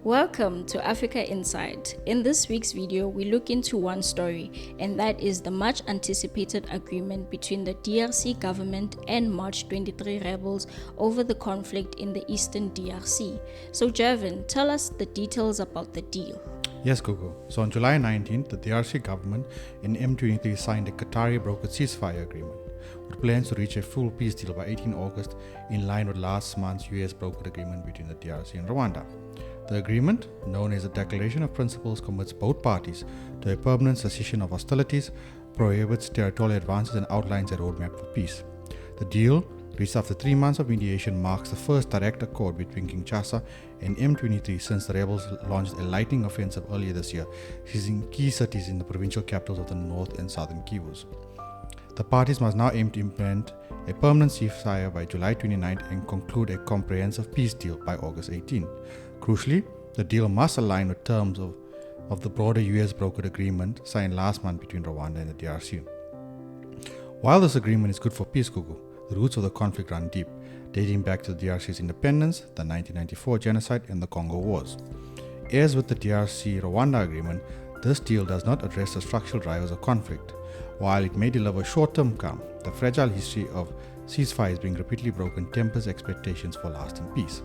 Welcome to Africa Insight. In this week's video, we look into one story, and that is the much anticipated agreement between the DRC government and March 23 rebels over the conflict in the eastern DRC. So Jervin, tell us the details about the deal. Yes, Gugu. So on July 19th, the DRC government and M23 signed a Qatari brokered ceasefire agreement with plans to reach a full peace deal by 18 August in line with last month's US brokered agreement between the DRC and Rwanda. The agreement, known as the Declaration of Principles, commits both parties to a permanent cessation of hostilities, prohibits territorial advances and outlines a roadmap for peace. The deal, reached after 3 months of mediation, marks the first direct accord between Kinshasa and M23 since the rebels launched a lightning offensive earlier this year, seizing key cities in the provincial capitals of the north and southern Kivus. The parties must now aim to implement a permanent ceasefire by July 29th and conclude a comprehensive peace deal by August 18. Crucially, the deal must align with terms of the broader US brokered agreement signed last month between Rwanda and the DRC. While this agreement is good for peace, Gugu, the roots of the conflict run deep, dating back to the DRC's independence, the 1994 genocide, and the Congo Wars. As with the DRC-Rwanda agreement, this deal does not address the structural drivers of conflict. While it may deliver short-term calm, the fragile history of ceasefires being repeatedly broken tempers expectations for lasting peace.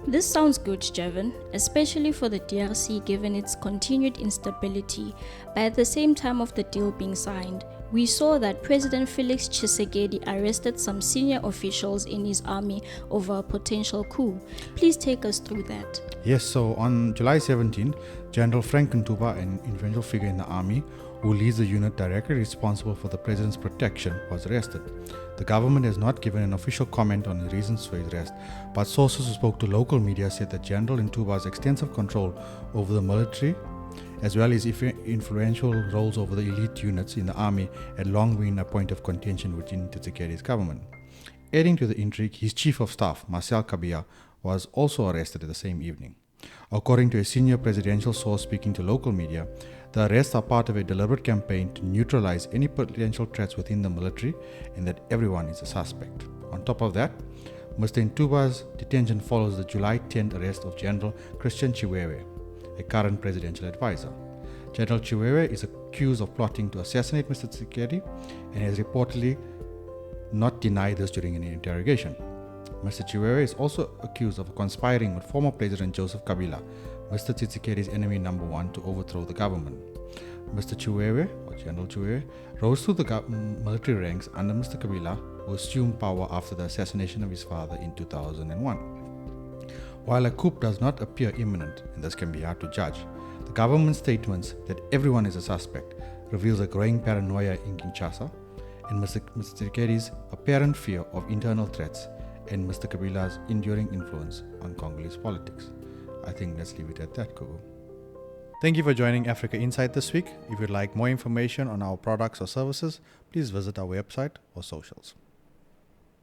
This sounds good, Jervin, especially for the DRC given its continued instability. But at the same time of the deal being signed, we saw that President Felix Tshisekedi arrested some senior officials in his army over a potential coup. Please take us through that. Yes, so on July 17, General Frank Ntuba, an influential figure in the army who leads the unit directly responsible for the president's protection, was arrested. The government has not given an official comment on the reasons for his arrest, but sources who spoke to local media said that General Ntuba's extensive control over the military, as well as influential roles over the elite units in the army, had long been a point of contention within Tshisekedi's government. Adding to the intrigue, his chief of staff, Marcel Kabila, was also arrested the same evening. According to a senior presidential source speaking to local media, the arrests are part of a deliberate campaign to neutralize any potential threats within the military and that everyone is a suspect. On top of that, Mr. Ntuba's detention follows the July 10th arrest of General Christian Chiwewe, a current presidential advisor. General Chiwewe is accused of plotting to assassinate Mr. Tshisekedi and has reportedly not denied this during an interrogation. Mr. Chiwewe is also accused of conspiring with former President Joseph Kabila, Mr. Tshisekedi's enemy number one, to overthrow the government. Mr. Chiwewe, or General Chiwewe, rose through the military ranks under Mr. Kabila, who assumed power after the assassination of his father in 2001. While a coup does not appear imminent, and this can be hard to judge, the government's statements that everyone is a suspect reveals a growing paranoia in Kinshasa and Mr. Tshisekedi's apparent fear of internal threats and Mr. Kabila's enduring influence on Congolese politics. I think let's leave it at that, Kugu. Thank you for joining Africa Insight this week. If you'd like more information on our products or services, please visit our website or socials.